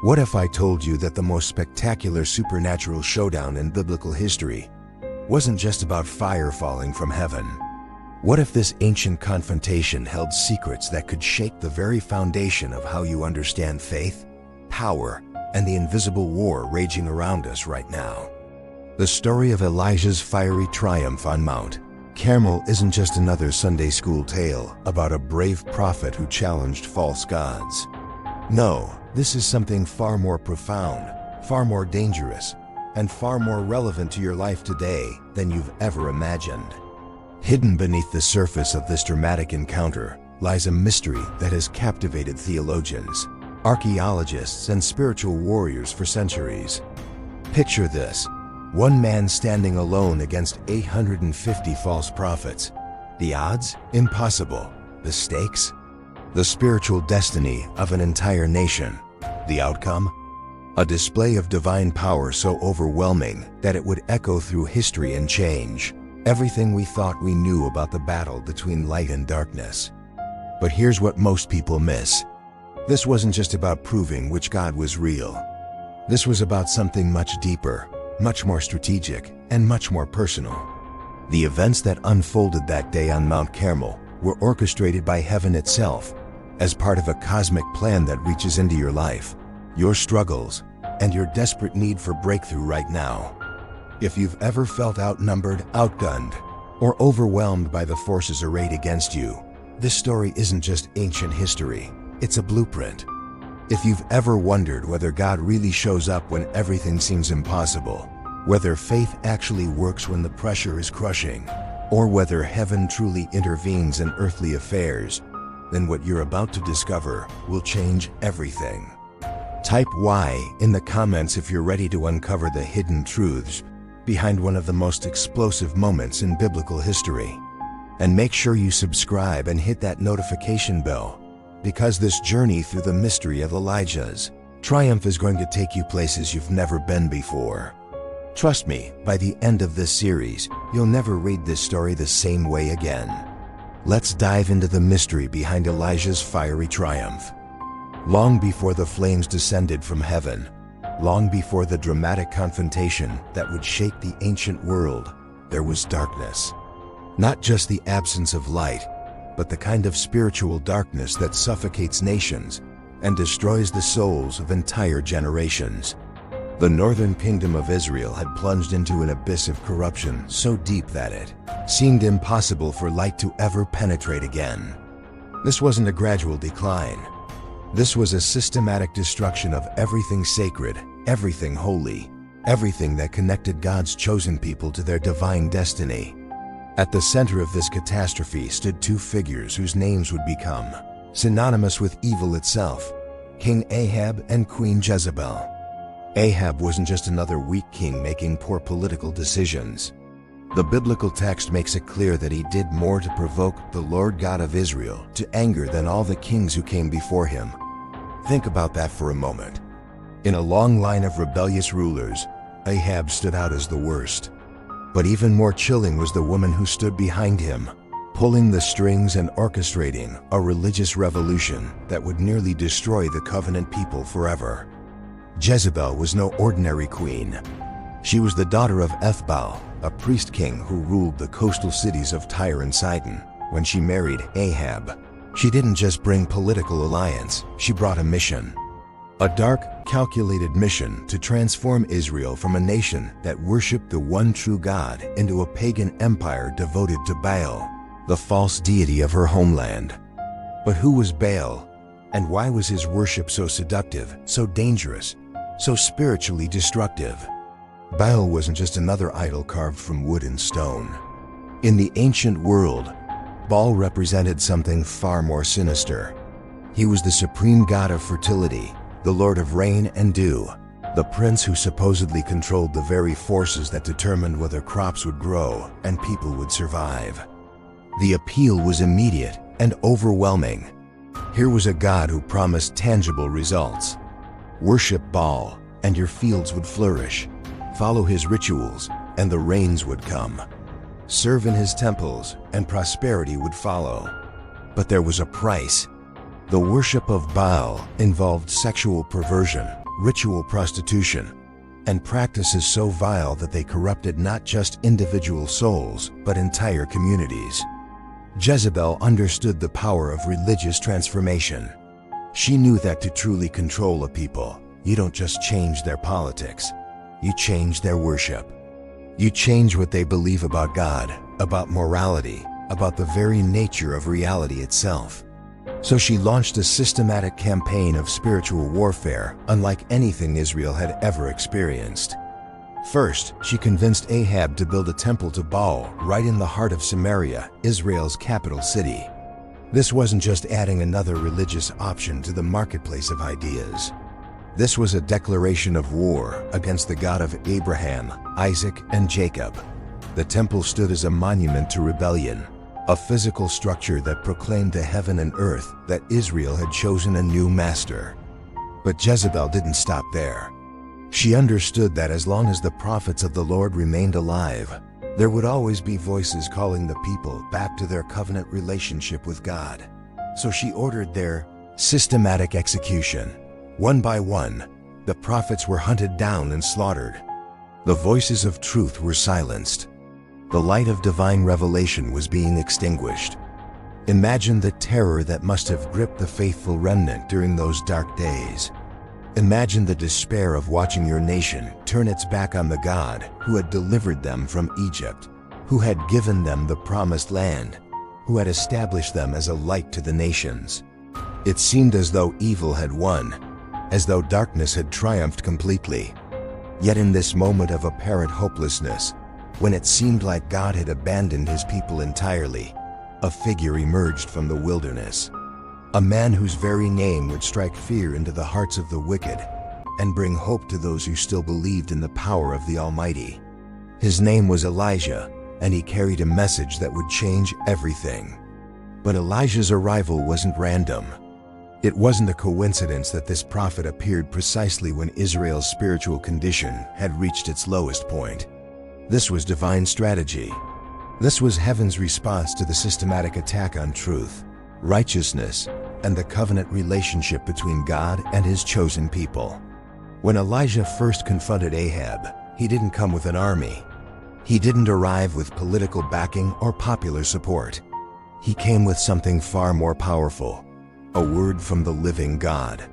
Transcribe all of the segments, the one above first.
What if I told you that the most spectacular supernatural showdown in biblical history wasn't just about fire falling from heaven? What if this ancient confrontation held secrets that could shake the very foundation of how you understand faith, power, and the invisible war raging around us right now? The story of Elijah's fiery triumph on Mount Carmel isn't just another Sunday school tale about a brave prophet who challenged false gods. No, this is something far more profound, far more dangerous, and far more relevant to your life today than you've ever imagined. Hidden beneath the surface of this dramatic encounter lies a mystery that has captivated theologians, archaeologists, and spiritual warriors for centuries. Picture this: one man standing alone against 850 false prophets. The odds? Impossible. The stakes? The spiritual destiny of an entire nation. The outcome? A display of divine power so overwhelming that it would echo through history and change everything we thought we knew about the battle between light and darkness. But here's what most people miss. This wasn't just about proving which God was real. This was about something much deeper, much more strategic, and much more personal. The events that unfolded that day on Mount Carmel were orchestrated by heaven itself as part of a cosmic plan that reaches into your life, your struggles, and your desperate need for breakthrough right now. If you've ever felt outnumbered, outgunned, or overwhelmed by the forces arrayed against you, this story isn't just ancient history, it's a blueprint. If you've ever wondered whether God really shows up when everything seems impossible, whether faith actually works when the pressure is crushing, or whether heaven truly intervenes in earthly affairs, then what you're about to discover will change everything. Type Y in the comments if you're ready to uncover the hidden truths behind one of the most explosive moments in biblical history. And make sure you subscribe and hit that notification bell, because this journey through the mystery of Elijah's triumph is going to take you places you've never been before. Trust me, by the end of this series, you'll never read this story the same way again. Let's dive into the mystery behind Elijah's fiery triumph. Long before the flames descended from heaven, long before the dramatic confrontation that would shake the ancient world, there was darkness. Not just the absence of light, but the kind of spiritual darkness that suffocates nations and destroys the souls of entire generations. The northern kingdom of Israel had plunged into an abyss of corruption so deep that it seemed impossible for light to ever penetrate again. This wasn't a gradual decline. This was a systematic destruction of everything sacred, everything holy, everything that connected God's chosen people to their divine destiny. At the center of this catastrophe stood two figures whose names would become synonymous with evil itself: King Ahab and Queen Jezebel. Ahab wasn't just another weak king making poor political decisions. The biblical text makes it clear that he did more to provoke the Lord God of Israel to anger than all the kings who came before him. Think about that for a moment. In a long line of rebellious rulers, Ahab stood out as the worst. But even more chilling was the woman who stood behind him, pulling the strings and orchestrating a religious revolution that would nearly destroy the covenant people forever. Jezebel was no ordinary queen. She was the daughter of Ethbaal, a priest king who ruled the coastal cities of Tyre and Sidon. When she married Ahab, she didn't just bring political alliance, she brought a mission. A dark, calculated mission to transform Israel from a nation that worshipped the one true God into a pagan empire devoted to Baal, the false deity of her homeland. But who was Baal? And why was his worship so seductive, so dangerous, so spiritually destructive? Baal wasn't just another idol carved from wood and stone. In the ancient world, Baal represented something far more sinister. He was the supreme god of fertility, the lord of rain and dew, the prince who supposedly controlled the very forces that determined whether crops would grow and people would survive. The appeal was immediate and overwhelming. Here was a god who promised tangible results. Worship Baal, and your fields would flourish. Follow his rituals, and the rains would come. Serve in his temples, and prosperity would follow. But there was a price. The worship of Baal involved sexual perversion, ritual prostitution, and practices so vile that they corrupted not just individual souls, but entire communities. Jezebel understood the power of religious transformation. She knew that to truly control a people, you don't just change their politics, you change their worship. You change what they believe about God, about morality, about the very nature of reality itself. So she launched a systematic campaign of spiritual warfare unlike anything Israel had ever experienced. First, she convinced Ahab to build a temple to Baal right in the heart of Samaria, Israel's capital city. This wasn't just adding another religious option to the marketplace of ideas. This was a declaration of war against the God of Abraham, Isaac, and Jacob. The temple stood as a monument to rebellion, a physical structure that proclaimed to heaven and earth that Israel had chosen a new master. But Jezebel didn't stop there. She understood that as long as the prophets of the Lord remained alive, there would always be voices calling the people back to their covenant relationship with God. So she ordered their systematic execution. One by one, the prophets were hunted down and slaughtered. The voices of truth were silenced. The light of divine revelation was being extinguished. Imagine the terror that must have gripped the faithful remnant during those dark days. Imagine the despair of watching your nation turn its back on the God who had delivered them from Egypt, who had given them the promised land, who had established them as a light to the nations. It seemed as though evil had won, as though darkness had triumphed completely. Yet in this moment of apparent hopelessness, when it seemed like God had abandoned his people entirely, a figure emerged from the wilderness. A man whose very name would strike fear into the hearts of the wicked and bring hope to those who still believed in the power of the Almighty. His name was Elijah, and he carried a message that would change everything. But Elijah's arrival wasn't random. It wasn't a coincidence that this prophet appeared precisely when Israel's spiritual condition had reached its lowest point. This was divine strategy. This was heaven's response to the systematic attack on truth, righteousness, and the covenant relationship between God and his chosen people. When Elijah first confronted Ahab, he didn't come with an army. He didn't arrive with political backing or popular support. He came with something far more powerful, a word from the living God.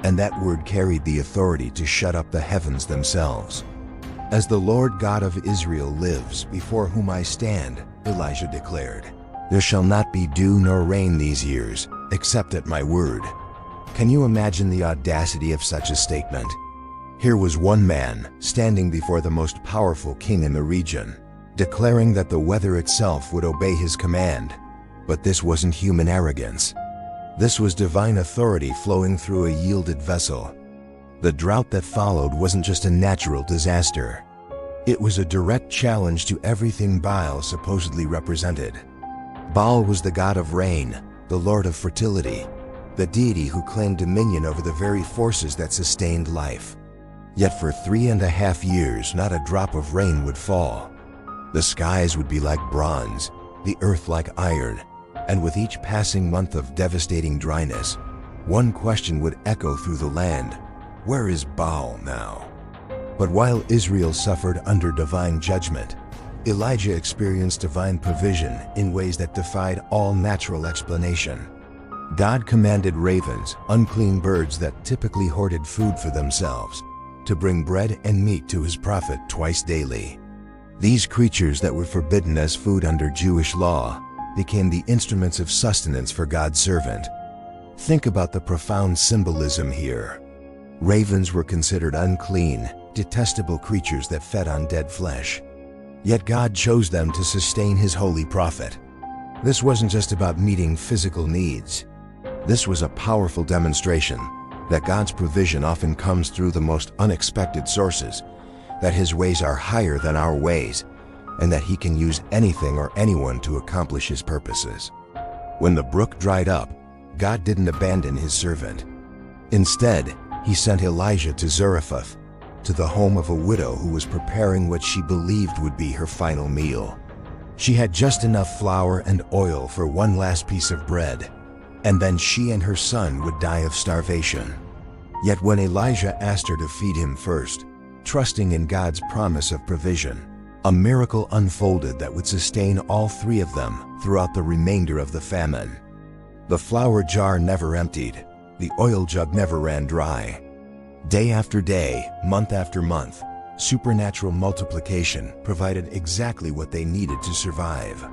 And that word carried the authority to shut up the heavens themselves. As the Lord God of Israel lives, before whom I stand, Elijah declared, there shall not be dew nor rain these years, except at my word. Can you imagine the audacity of such a statement? Here was one man standing before the most powerful king in the region, declaring that the weather itself would obey his command. But this wasn't human arrogance. This was divine authority flowing through a yielded vessel. The drought that followed wasn't just a natural disaster. It was a direct challenge to everything Baal supposedly represented. Baal was the god of rain, the lord of fertility, the deity who claimed dominion over the very forces that sustained life. Yet for 3.5 years, not a drop of rain would fall. The skies would be like bronze, the earth like iron, and with each passing month of devastating dryness, one question would echo through the land: where is Baal now? But while Israel suffered under divine judgment, Elijah experienced divine provision in ways that defied all natural explanation. God commanded ravens, unclean birds that typically hoarded food for themselves, to bring bread and meat to his prophet twice daily. These creatures that were forbidden as food under Jewish law became the instruments of sustenance for God's servant. Think about the profound symbolism here. Ravens were considered unclean, detestable creatures that fed on dead flesh. Yet God chose them to sustain his holy prophet. This wasn't just about meeting physical needs. This was a powerful demonstration that God's provision often comes through the most unexpected sources, that his ways are higher than our ways, and that he can use anything or anyone to accomplish his purposes. When the brook dried up, God didn't abandon his servant. Instead, he sent Elijah to Zarephath, to the home of a widow who was preparing what she believed would be her final meal. She had just enough flour and oil for one last piece of bread, and then she and her son would die of starvation. Yet when Elijah asked her to feed him first, trusting in God's promise of provision, a miracle unfolded that would sustain all three of them throughout the remainder of the famine. The flour jar never emptied, the oil jug never ran dry. Day after day, month after month, supernatural multiplication provided exactly what they needed to survive.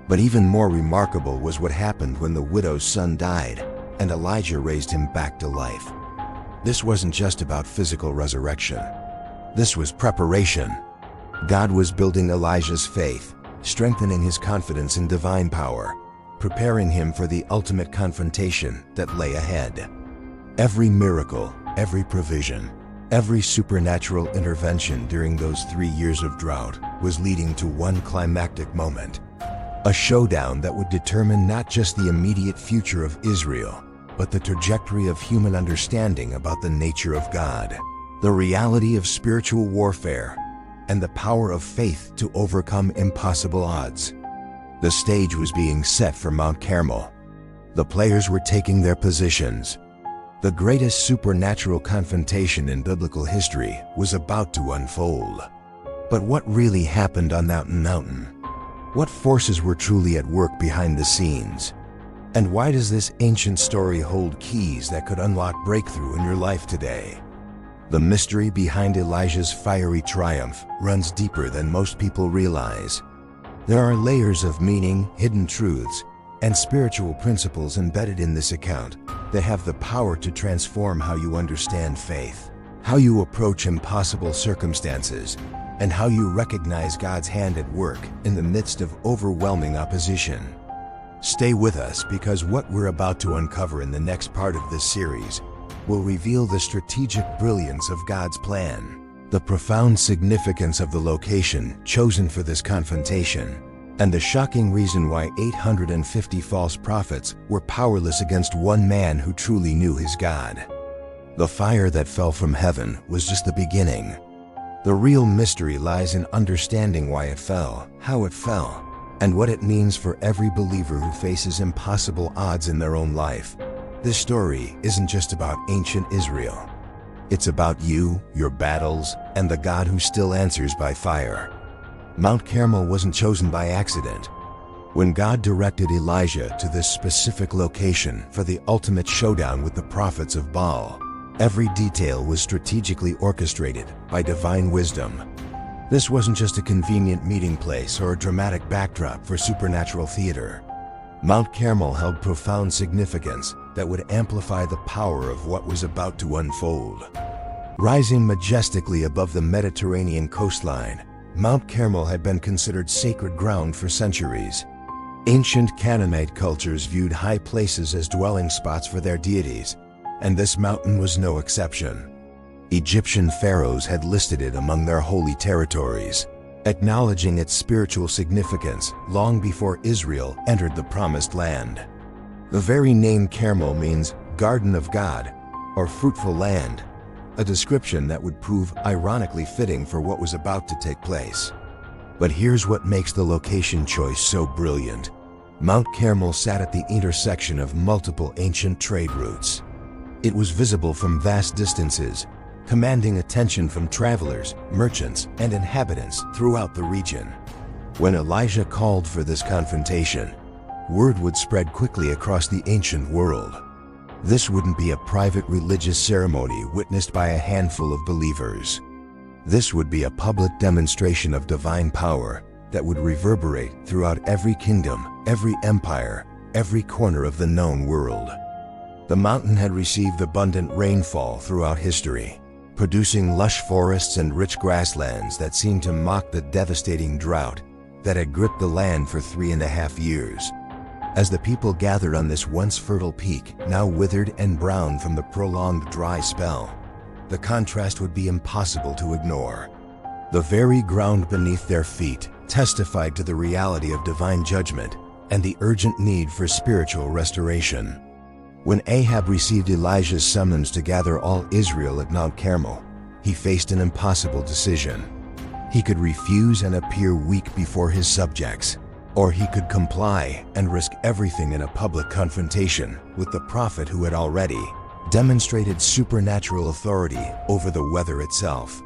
But even more remarkable was what happened when the widow's son died and Elijah raised him back to life. This wasn't just about physical resurrection. This was preparation. God was building Elijah's faith, strengthening his confidence in divine power, preparing him for the ultimate confrontation that lay ahead. Every miracle, every provision, every supernatural intervention during those 3 years of drought was leading to one climactic moment. A showdown that would determine not just the immediate future of Israel, but the trajectory of human understanding about the nature of God, the reality of spiritual warfare, and the power of faith to overcome impossible odds. The stage was being set for Mount Carmel. The players were taking their positions. The greatest supernatural confrontation in biblical history was about to unfold. But what really happened on that mountain? What forces were truly at work behind the scenes? And why does this ancient story hold keys that could unlock breakthrough in your life today? The mystery behind Elijah's fiery triumph runs deeper than most people realize. There are layers of meaning, hidden truths, and spiritual principles embedded in this account that have the power to transform how you understand faith, how you approach impossible circumstances, and how you recognize God's hand at work in the midst of overwhelming opposition. Stay with us, because what we're about to uncover in the next part of this series will reveal the strategic brilliance of God's plan, the profound significance of the location chosen for this confrontation, and the shocking reason why 850 false prophets were powerless against one man who truly knew his God. The fire that fell from heaven was just the beginning. The real mystery lies in understanding why it fell, how it fell, and what it means for every believer who faces impossible odds in their own life. This story isn't just about ancient Israel. It's about you, your battles, and the God who still answers by fire. Mount Carmel wasn't chosen by accident. When God directed Elijah to this specific location for the ultimate showdown with the prophets of Baal, every detail was strategically orchestrated by divine wisdom. This wasn't just a convenient meeting place or a dramatic backdrop for supernatural theater. Mount Carmel held profound significance that would amplify the power of what was about to unfold. Rising majestically above the Mediterranean coastline, Mount Carmel had been considered sacred ground for centuries. Ancient Canaanite cultures viewed high places as dwelling spots for their deities, and this mountain was no exception. Egyptian pharaohs had listed it among their holy territories, acknowledging its spiritual significance long before Israel entered the Promised Land. The very name Carmel means Garden of God, or fruitful land, a description that would prove ironically fitting for what was about to take place. But here's what makes the location choice so brilliant. Mount Carmel sat at the intersection of multiple ancient trade routes. It was visible from vast distances, commanding attention from travelers, merchants, and inhabitants throughout the region. When Elijah called for this confrontation, word would spread quickly across the ancient world. This wouldn't be a private religious ceremony witnessed by a handful of believers. This would be a public demonstration of divine power that would reverberate throughout every kingdom, every empire, every corner of the known world. The mountain had received abundant rainfall throughout history, producing lush forests and rich grasslands that seemed to mock the devastating drought that had gripped the land for 3.5 years. As the people gathered on this once fertile peak, now withered and brown from the prolonged dry spell, the contrast would be impossible to ignore. The very ground beneath their feet testified to the reality of divine judgment and the urgent need for spiritual restoration. When Ahab received Elijah's summons to gather all Israel at Mount Carmel, he faced an impossible decision. He could refuse and appear weak before his subjects, Or he could comply and risk everything in a public confrontation with the prophet who had already demonstrated supernatural authority over the weather itself.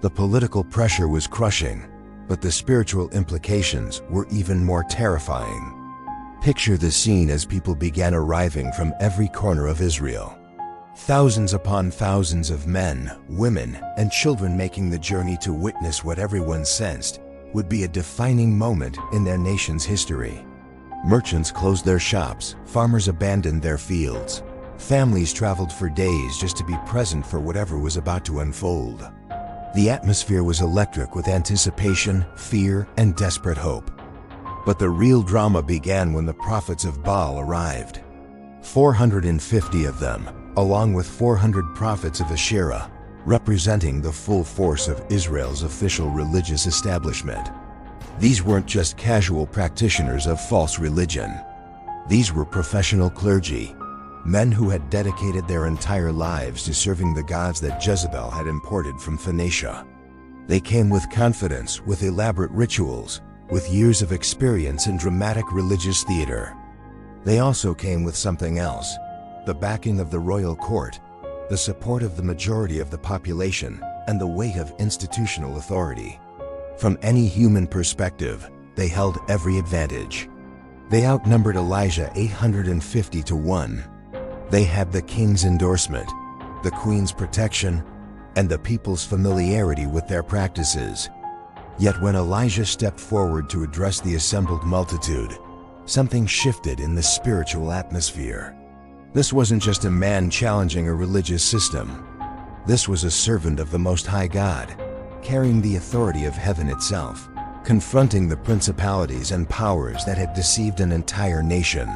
The political pressure was crushing, but the spiritual implications were even more terrifying. Picture the scene as people began arriving from every corner of Israel. Thousands upon thousands of men, women, and children making the journey to witness what everyone sensed would be a defining moment in their nation's history. Merchants closed their shops, farmers abandoned their fields. Families traveled for days just to be present for whatever was about to unfold. The atmosphere was electric with anticipation, fear, and desperate hope. But the real drama began when the prophets of Baal arrived. 450 of them, along with 400 prophets of Asherah, representing the full force of Israel's official religious establishment. These weren't just casual practitioners of false religion. These were professional clergy, men who had dedicated their entire lives to serving the gods that Jezebel had imported from Phoenicia. They came with confidence, with elaborate rituals, with years of experience in dramatic religious theater. They also came with something else: the backing of the royal court, the support of the majority of the population, and the weight of institutional authority. From any human perspective, they held every advantage. They outnumbered Elijah 850 to 1. They had the king's endorsement, the queen's protection, and the people's familiarity with their practices. Yet when Elijah stepped forward to address the assembled multitude, something shifted in the spiritual atmosphere. This wasn't just a man challenging a religious system. This was a servant of the Most High God, carrying the authority of heaven itself, confronting the principalities and powers that had deceived an entire nation.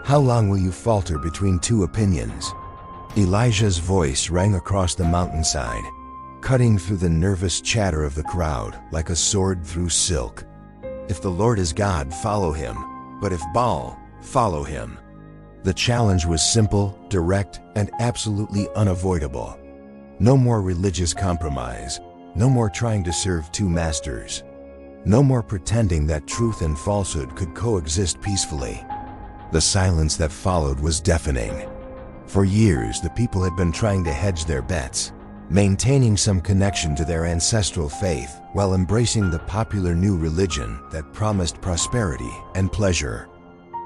How long will you falter between two opinions? Elijah's voice rang across the mountainside, cutting through the nervous chatter of the crowd like a sword through silk. If the Lord is God, follow him, but if Baal, follow him. The challenge was simple, direct, and absolutely unavoidable. No more religious compromise, no more trying to serve two masters, no more pretending that truth and falsehood could coexist peacefully. The silence that followed was deafening. For years, the people had been trying to hedge their bets, maintaining some connection to their ancestral faith while embracing the popular new religion that promised prosperity and pleasure.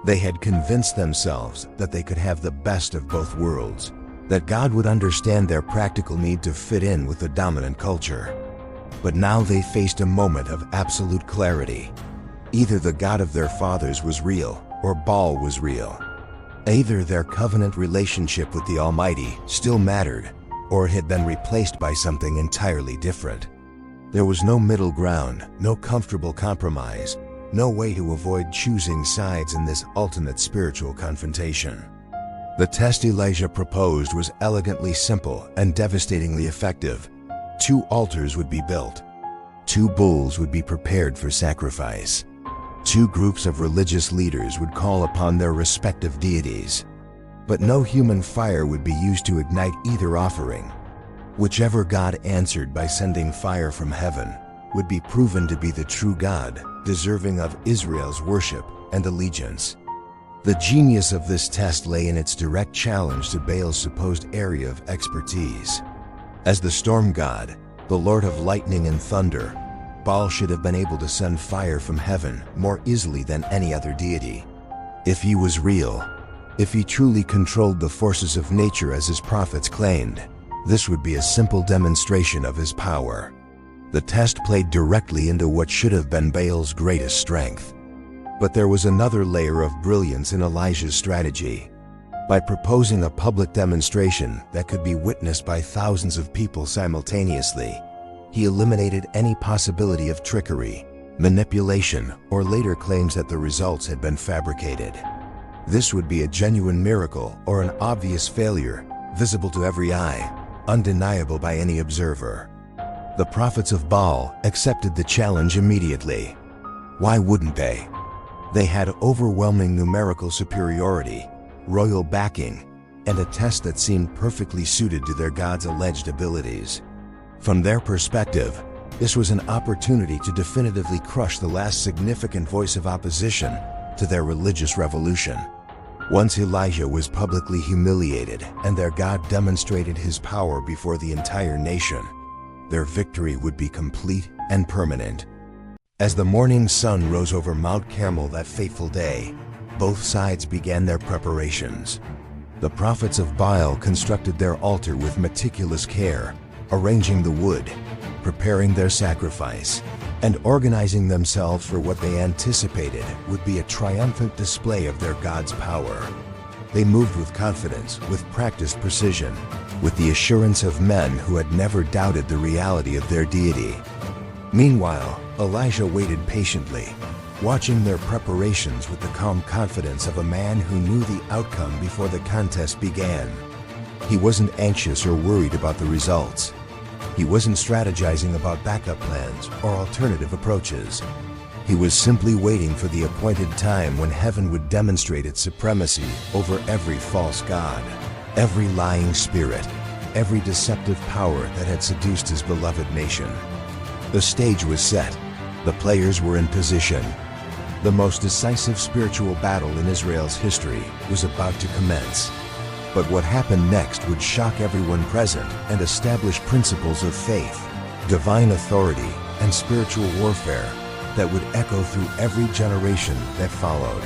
They had convinced themselves that they could have the best of both worlds, that God would understand their practical need to fit in with the dominant culture. But now they faced a moment of absolute clarity. Either the God of their fathers was real, or Baal was real. Either their covenant relationship with the Almighty still mattered, or it had been replaced by something entirely different. There was no middle ground, no comfortable compromise, no way to avoid choosing sides in this ultimate spiritual confrontation. The test Elijah proposed was elegantly simple and devastatingly effective. 2 altars would be built. 2 bulls would be prepared for sacrifice. 2 groups of religious leaders would call upon their respective deities. But no human fire would be used to ignite either offering. Whichever God answered by sending fire from heaven would be proven to be the true God, deserving of Israel's worship and allegiance. The genius of this test lay in its direct challenge to Baal's supposed area of expertise. As the storm god, the Lord of lightning and thunder, Baal should have been able to send fire from heaven more easily than any other deity. If he was real, if he truly controlled the forces of nature as his prophets claimed, this would be a simple demonstration of his power. The test played directly into what should have been Baal's greatest strength. But there was another layer of brilliance in Elijah's strategy. By proposing a public demonstration that could be witnessed by thousands of people simultaneously, he eliminated any possibility of trickery, manipulation, or later claims that the results had been fabricated. This would be a genuine miracle or an obvious failure, visible to every eye, undeniable by any observer. The prophets of Baal accepted the challenge immediately. Why wouldn't they? They had overwhelming numerical superiority, royal backing, and a test that seemed perfectly suited to their god's alleged abilities. From their perspective, This was an opportunity to definitively crush the last significant voice of opposition to their religious revolution. Once Elijah was publicly humiliated and their God demonstrated his power before the entire nation, their victory would be complete and permanent. As the morning sun rose over Mount Carmel that fateful day, both sides began their preparations. The prophets of Baal constructed their altar with meticulous care, arranging the wood, preparing their sacrifice, and organizing themselves for what they anticipated would be a triumphant display of their God's power. They moved with confidence, with practiced precision, with the assurance of men who had never doubted the reality of their deity. Meanwhile, Elijah waited patiently, watching their preparations with the calm confidence of a man who knew the outcome before the contest began. He wasn't anxious or worried about the results. He wasn't strategizing about backup plans or alternative approaches. He was simply waiting for the appointed time when heaven would demonstrate its supremacy over every false god, every lying spirit, every deceptive power that had seduced his beloved nation. The stage was set. The players were in position. The most decisive spiritual battle in Israel's history was about to commence. But what happened next would shock everyone present and establish principles of faith, divine authority, and spiritual warfare that would echo through every generation that followed.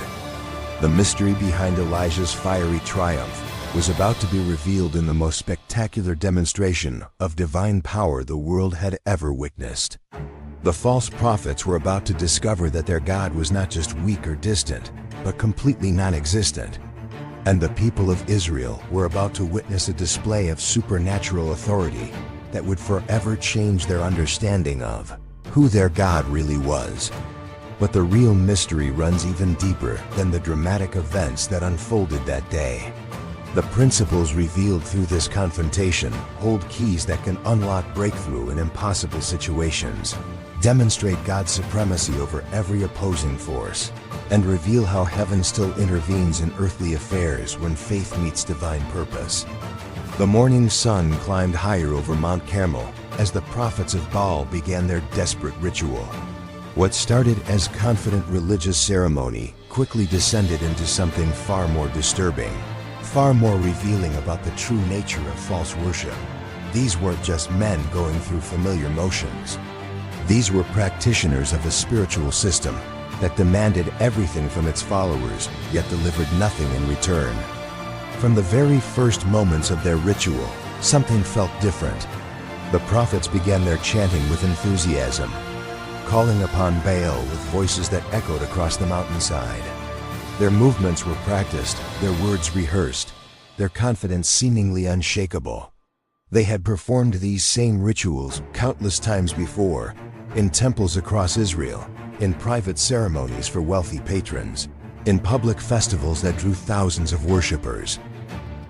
The mystery behind Elijah's fiery triumph was about to be revealed in the most spectacular demonstration of divine power the world had ever witnessed. The false prophets were about to discover that their God was not just weak or distant, but completely non-existent. And the people of Israel were about to witness a display of supernatural authority that would forever change their understanding of who their God really was. But the real mystery runs even deeper than the dramatic events that unfolded that day. The principles revealed through this confrontation hold keys that can unlock breakthrough in impossible situations, demonstrate God's supremacy over every opposing force, and reveal how heaven still intervenes in earthly affairs when faith meets divine purpose. The morning sun climbed higher over Mount Carmel as the prophets of Baal began their desperate ritual. What started as confident religious ceremony quickly descended into something far more disturbing, far more revealing about the true nature of false worship. These weren't just men going through familiar motions. These were practitioners of a spiritual system that demanded everything from its followers, yet delivered nothing in return. From the very first moments of their ritual, something felt different. The prophets began their chanting with enthusiasm, calling upon Baal with voices that echoed across the mountainside. Their movements were practiced, their words rehearsed, their confidence seemingly unshakable. They had performed these same rituals countless times before, in temples across Israel, in private ceremonies for wealthy patrons, in public festivals that drew thousands of worshipers.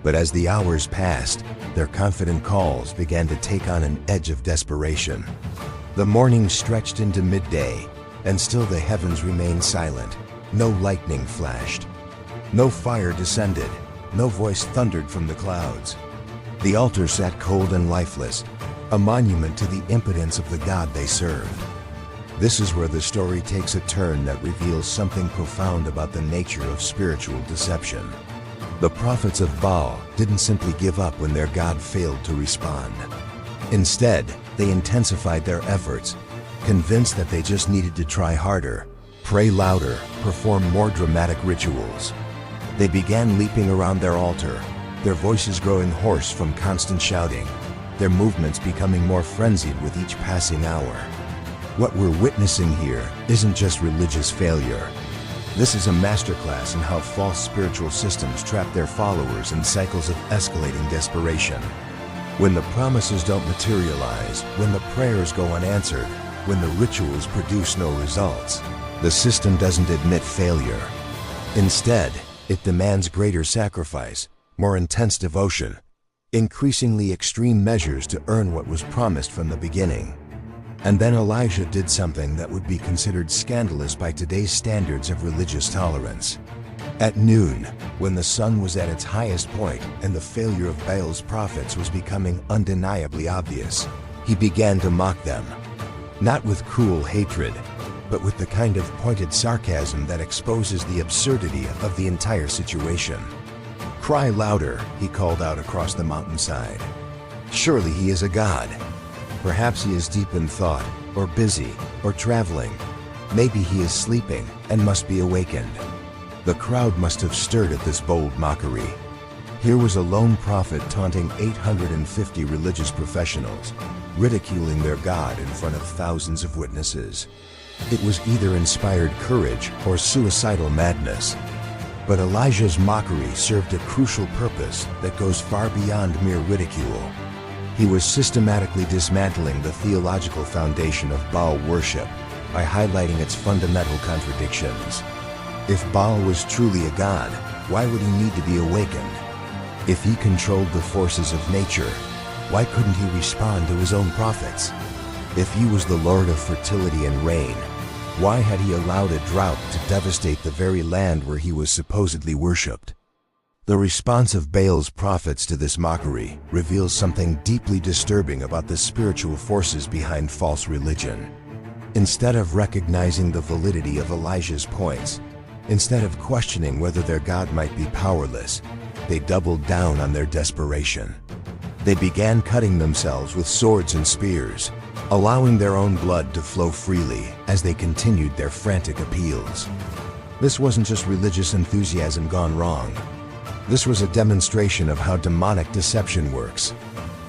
But as the hours passed, their confident calls began to take on an edge of desperation. The morning stretched into midday, and still the heavens remained silent. No lightning flashed. No fire descended. No voice thundered from the clouds. The altar sat cold and lifeless, a monument to the impotence of the God they served. This is where the story takes a turn that reveals something profound about the nature of spiritual deception. The prophets of Baal didn't simply give up when their God failed to respond. Instead, they intensified their efforts, convinced that they just needed to try harder, pray louder, perform more dramatic rituals. They began leaping around their altar, their voices growing hoarse from constant shouting, their movements becoming more frenzied with each passing hour. What we're witnessing here isn't just religious failure. This is a masterclass in how false spiritual systems trap their followers in cycles of escalating desperation. When the promises don't materialize, when the prayers go unanswered, when the rituals produce no results, the system doesn't admit failure. Instead, it demands greater sacrifice, more intense devotion, increasingly extreme measures to earn what was promised from the beginning. And then Elijah did something that would be considered scandalous by today's standards of religious tolerance. At noon, when the sun was at its highest point and the failure of Baal's prophets was becoming undeniably obvious, he began to mock them. Not with cruel hatred, but with the kind of pointed sarcasm that exposes the absurdity of the entire situation. "Cry louder," he called out across the mountainside. Surely he is a god. Perhaps he is deep in thought, or busy, or traveling. Maybe he is sleeping and must be awakened. The crowd must have stirred at this bold mockery. Here was a lone prophet taunting 850 religious professionals, ridiculing their God in front of thousands of witnesses. It was either inspired courage or suicidal madness. But Elijah's mockery served a crucial purpose that goes far beyond mere ridicule. He was systematically dismantling the theological foundation of Baal worship by highlighting its fundamental contradictions. If Baal was truly a god, why would he need to be awakened? If he controlled the forces of nature, why couldn't he respond to his own prophets? If he was the Lord of fertility and rain, why had he allowed a drought to devastate the very land where he was supposedly worshipped? The response of Baal's prophets to this mockery reveals something deeply disturbing about the spiritual forces behind false religion. Instead of recognizing the validity of Elijah's points, instead of questioning whether their God might be powerless, they doubled down on their desperation. They began cutting themselves with swords and spears, allowing their own blood to flow freely as they continued their frantic appeals. This wasn't just religious enthusiasm gone wrong. This was a demonstration of how demonic deception works.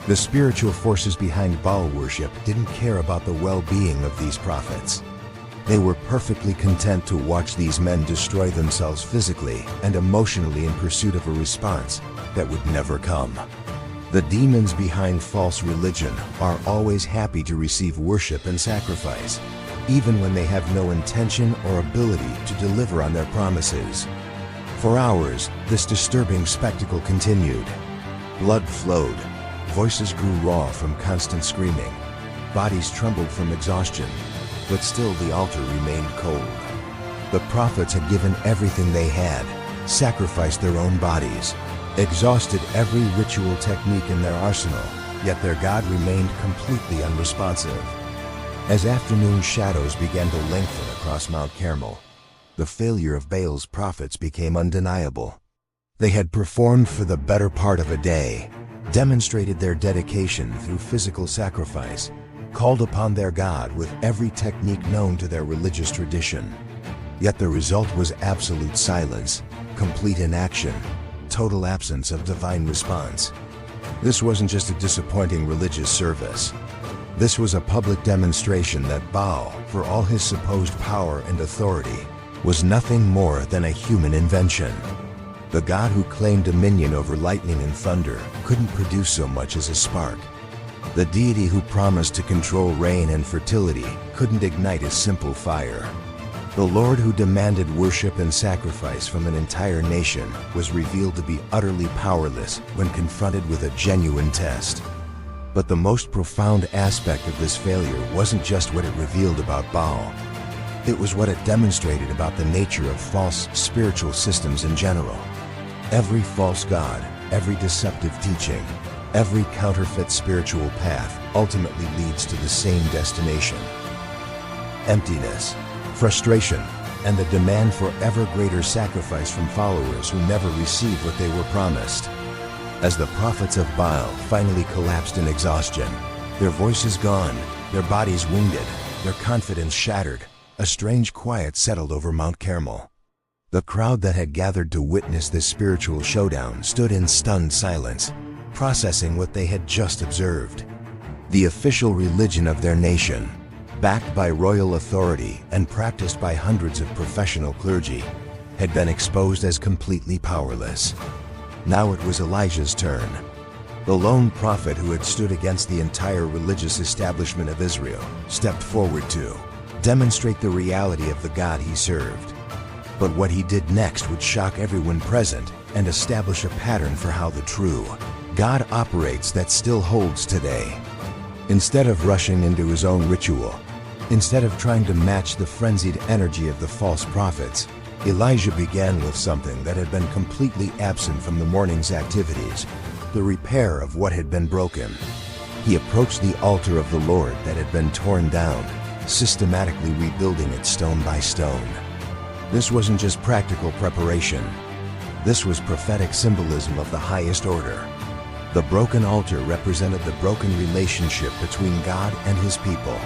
The spiritual forces behind Baal worship didn't care about the well-being of these prophets. They were perfectly content to watch these men destroy themselves physically and emotionally in pursuit of a response that would never come. The demons behind false religion are always happy to receive worship and sacrifice, even when they have no intention or ability to deliver on their promises. For hours, this disturbing spectacle continued. Blood flowed, voices grew raw from constant screaming, bodies trembled from exhaustion, but still the altar remained cold. The prophets had given everything they had, sacrificed their own bodies, exhausted every ritual technique in their arsenal, yet their God remained completely unresponsive. As afternoon shadows began to lengthen across Mount Carmel, the failure of Baal's prophets became undeniable. They had performed for the better part of a day, demonstrated their dedication through physical sacrifice, called upon their God with every technique known to their religious tradition. Yet the result was absolute silence, complete inaction, total absence of divine response. This wasn't just a disappointing religious service. This was a public demonstration that Baal, for all his supposed power and authority, was nothing more than a human invention. The God who claimed dominion over lightning and thunder couldn't produce so much as a spark. The deity who promised to control rain and fertility couldn't ignite a simple fire. The Lord who demanded worship and sacrifice from an entire nation was revealed to be utterly powerless when confronted with a genuine test. But the most profound aspect of this failure wasn't just what it revealed about Baal. It was what it demonstrated about the nature of false spiritual systems in general. Every false god, every deceptive teaching, every counterfeit spiritual path ultimately leads to the same destination: emptiness, frustration, and the demand for ever greater sacrifice from followers who never received what they were promised. As the prophets of Baal finally collapsed in exhaustion, their voices gone, their bodies wounded, their confidence shattered, a strange quiet settled over Mount Carmel. The crowd that had gathered to witness this spiritual showdown stood in stunned silence, processing what they had just observed. The official religion of their nation, backed by royal authority and practiced by hundreds of professional clergy, had been exposed as completely powerless. Now it was Elijah's turn. The lone prophet who had stood against the entire religious establishment of Israel stepped forward to demonstrate the reality of the God he served. But what he did next would shock everyone present and establish a pattern for how the true God operates that still holds today. Instead of rushing into his own ritual, instead of trying to match the frenzied energy of the false prophets, Elijah began with something that had been completely absent from the morning's activities: the repair of what had been broken. He approached the altar of the Lord that had been torn down systematically rebuilding it stone by stone. This wasn't just practical preparation. This was prophetic symbolism of the highest order. The broken altar represented the broken relationship between God and His people.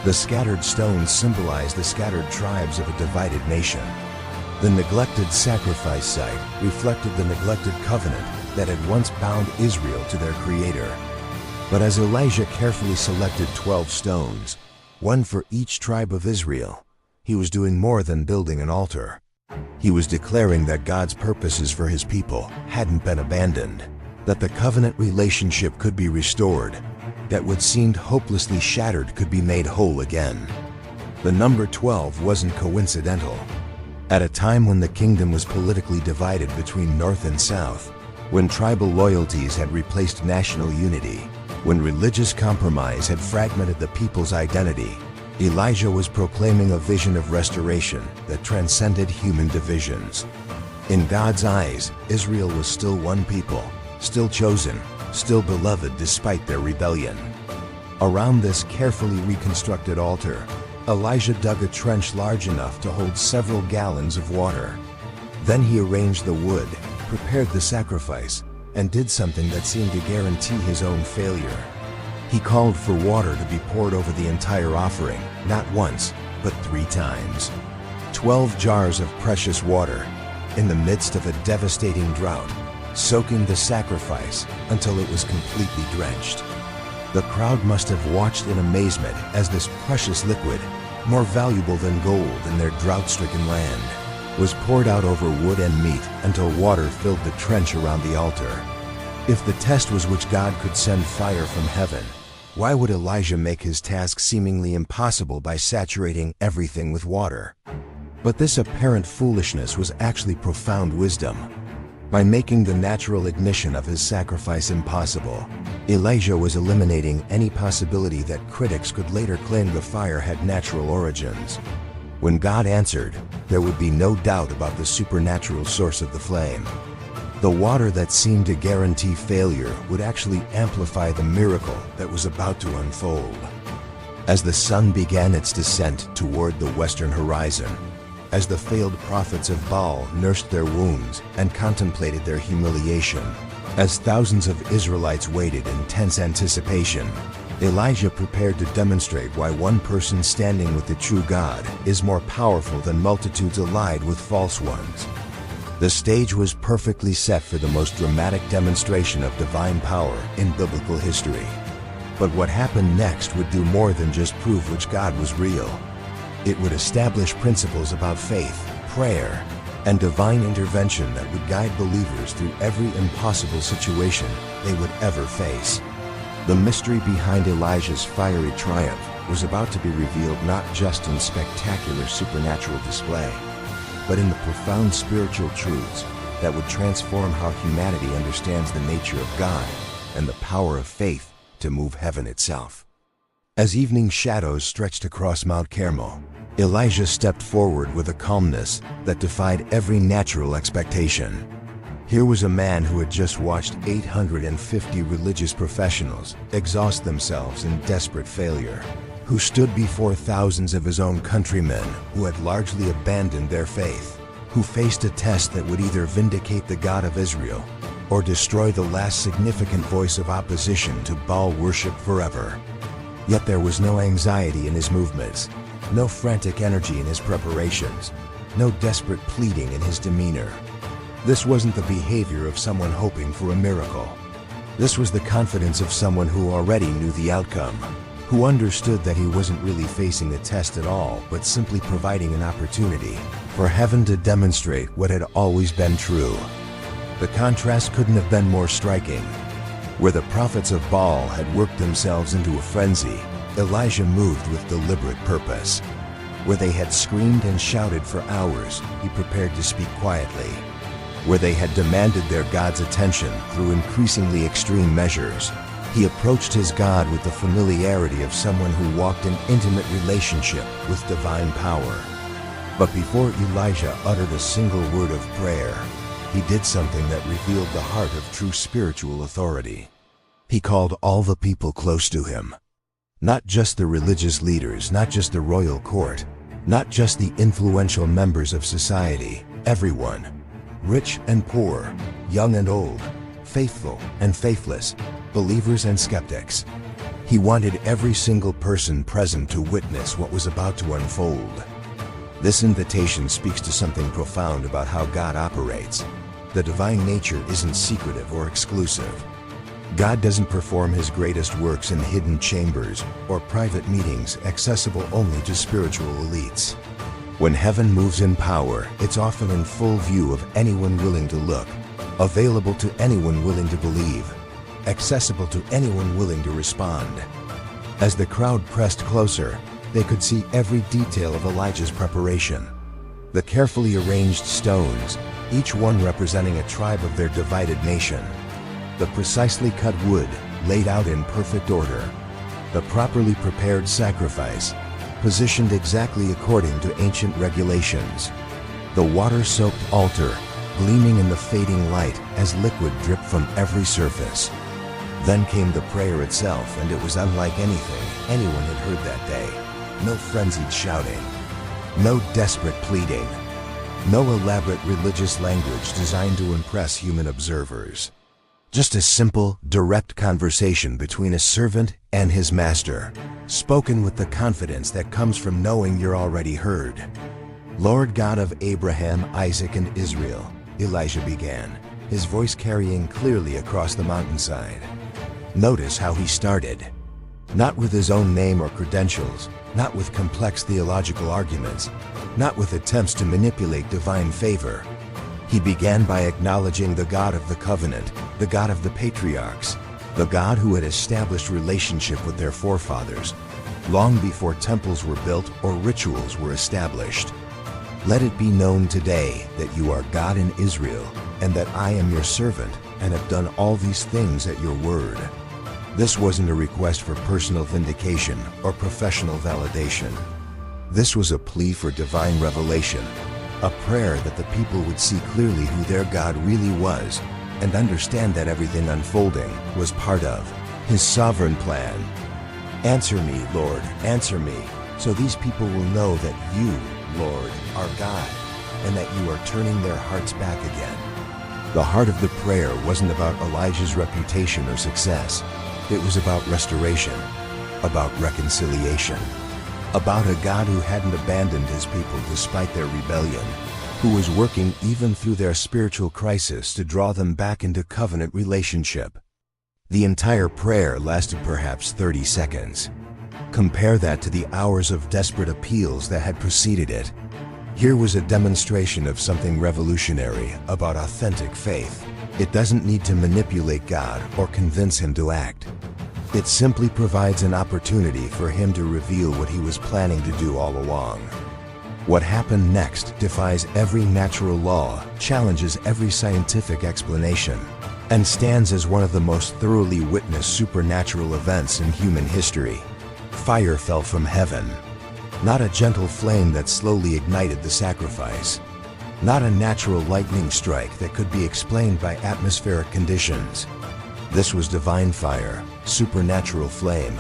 The scattered stones symbolized the scattered tribes of a divided nation. The neglected sacrifice site reflected the neglected covenant that had once bound Israel to their Creator. But as Elijah carefully selected 12 stones, one for each tribe of Israel, he was doing more than building an altar. He was declaring that God's purposes for His people hadn't been abandoned, that the covenant relationship could be restored, that what seemed hopelessly shattered could be made whole again. The number 12 wasn't coincidental. At a time when the kingdom was politically divided between North and South, when tribal loyalties had replaced national unity, when religious compromise had fragmented the people's identity, Elijah was proclaiming a vision of restoration that transcended human divisions. In God's eyes, Israel was still one people, still chosen, still beloved despite their rebellion. Around this carefully reconstructed altar, Elijah dug a trench large enough to hold several gallons of water. Then he arranged the wood, prepared the sacrifice, and did something that seemed to guarantee his own failure. He called for water to be poured over the entire offering, not once, but 3 times. 12 jars of precious water, in the midst of a devastating drought, soaking the sacrifice until it was completely drenched. The crowd must have watched in amazement as this precious liquid, more valuable than gold in their drought-stricken land, was poured out over wood and meat until water filled the trench around the altar. If the test was which God could send fire from heaven, why would Elijah make his task seemingly impossible by saturating everything with water? But this apparent foolishness was actually profound wisdom. By making the natural ignition of his sacrifice impossible, Elijah was eliminating any possibility that critics could later claim the fire had natural origins. When God answered, there would be no doubt about the supernatural source of the flame. The water that seemed to guarantee failure would actually amplify the miracle that was about to unfold. As the sun began its descent toward the western horizon, as the failed prophets of Baal nursed their wounds and contemplated their humiliation, as thousands of Israelites waited in tense anticipation, Elijah prepared to demonstrate why one person standing with the true God is more powerful than multitudes allied with false ones. The stage was perfectly set for the most dramatic demonstration of divine power in biblical history. But what happened next would do more than just prove which God was real. It would establish principles about faith, prayer, and divine intervention that would guide believers through every impossible situation they would ever face. The mystery behind Elijah's fiery triumph was about to be revealed not just in spectacular supernatural display, but in the profound spiritual truths that would transform how humanity understands the nature of God and the power of faith to move heaven itself. As evening shadows stretched across Mount Carmel, Elijah stepped forward with a calmness that defied every natural expectation. Here was a man who had just watched 850 religious professionals exhaust themselves in desperate failure, who stood before thousands of his own countrymen who had largely abandoned their faith, who faced a test that would either vindicate the God of Israel or destroy the last significant voice of opposition to Baal worship forever. Yet there was no anxiety in his movements, no frantic energy in his preparations, no desperate pleading in his demeanor. This wasn't the behavior of someone hoping for a miracle. This was the confidence of someone who already knew the outcome, who understood that he wasn't really facing a test at all, but simply providing an opportunity for heaven to demonstrate what had always been true. The contrast couldn't have been more striking. Where the prophets of Baal had worked themselves into a frenzy, Elijah moved with deliberate purpose. Where they had screamed and shouted for hours, he prepared to speak quietly. Where they had demanded their God's attention through increasingly extreme measures, he approached his God with the familiarity of someone who walked in intimate relationship with divine power. But before Elijah uttered a single word of prayer, he did something that revealed the heart of true spiritual authority. He called all the people close to him. Not just the religious leaders, not just the royal court, not just the influential members of society, everyone. Rich and poor, young and old, faithful and faithless, believers and skeptics. He wanted every single person present to witness what was about to unfold. This invitation speaks to something profound about how God operates. The divine nature isn't secretive or exclusive. God doesn't perform his greatest works in hidden chambers or private meetings accessible only to spiritual elites. When heaven moves in power, it's often in full view of anyone willing to look, available to anyone willing to believe, accessible to anyone willing to respond. As the crowd pressed closer, they could see every detail of Elijah's preparation. The carefully arranged stones, each one representing a tribe of their divided nation. The precisely cut wood, laid out in perfect order. The properly prepared sacrifice, positioned exactly according to ancient regulations. The water-soaked altar, gleaming in the fading light as liquid dripped from every surface. Then came the prayer itself, and it was unlike anything anyone had heard that day. No frenzied shouting, no desperate pleading, no elaborate religious language designed to impress human observers. Just a simple, direct conversation between a servant and his master, spoken with the confidence that comes from knowing you're already heard. Lord God of Abraham, Isaac, and Israel, Elijah began, his voice carrying clearly across the mountainside. Notice how he started. Not with his own name or credentials, not with complex theological arguments, not with attempts to manipulate divine favor. He began by acknowledging the God of the covenant, the God of the patriarchs, the God who had established relationship with their forefathers, long before temples were built or rituals were established. Let it be known today that you are God in Israel, and that I am your servant, and have done all these things at your word. This wasn't a request for personal vindication or professional validation. This was a plea for divine revelation, a prayer that the people would see clearly who their God really was, and understand that everything unfolding was part of his sovereign plan. Answer me, Lord, answer me, so these people will know that you, Lord, are God, and that you are turning their hearts back again. The heart of the prayer wasn't about Elijah's reputation or success. It was about restoration, about reconciliation, about a God who hadn't abandoned his people despite their rebellion, who was working even through their spiritual crisis to draw them back into covenant relationship. The entire prayer lasted perhaps 30 seconds. Compare that to the hours of desperate appeals that had preceded it. Here was a demonstration of something revolutionary about authentic faith. It doesn't need to manipulate God or convince him to act. It simply provides an opportunity for him to reveal what he was planning to do all along. What happened next defies every natural law, challenges every scientific explanation, and stands as one of the most thoroughly witnessed supernatural events in human history. Fire fell from heaven. Not a gentle flame that slowly ignited the sacrifice. Not a natural lightning strike that could be explained by atmospheric conditions. This was divine fire, supernatural flame,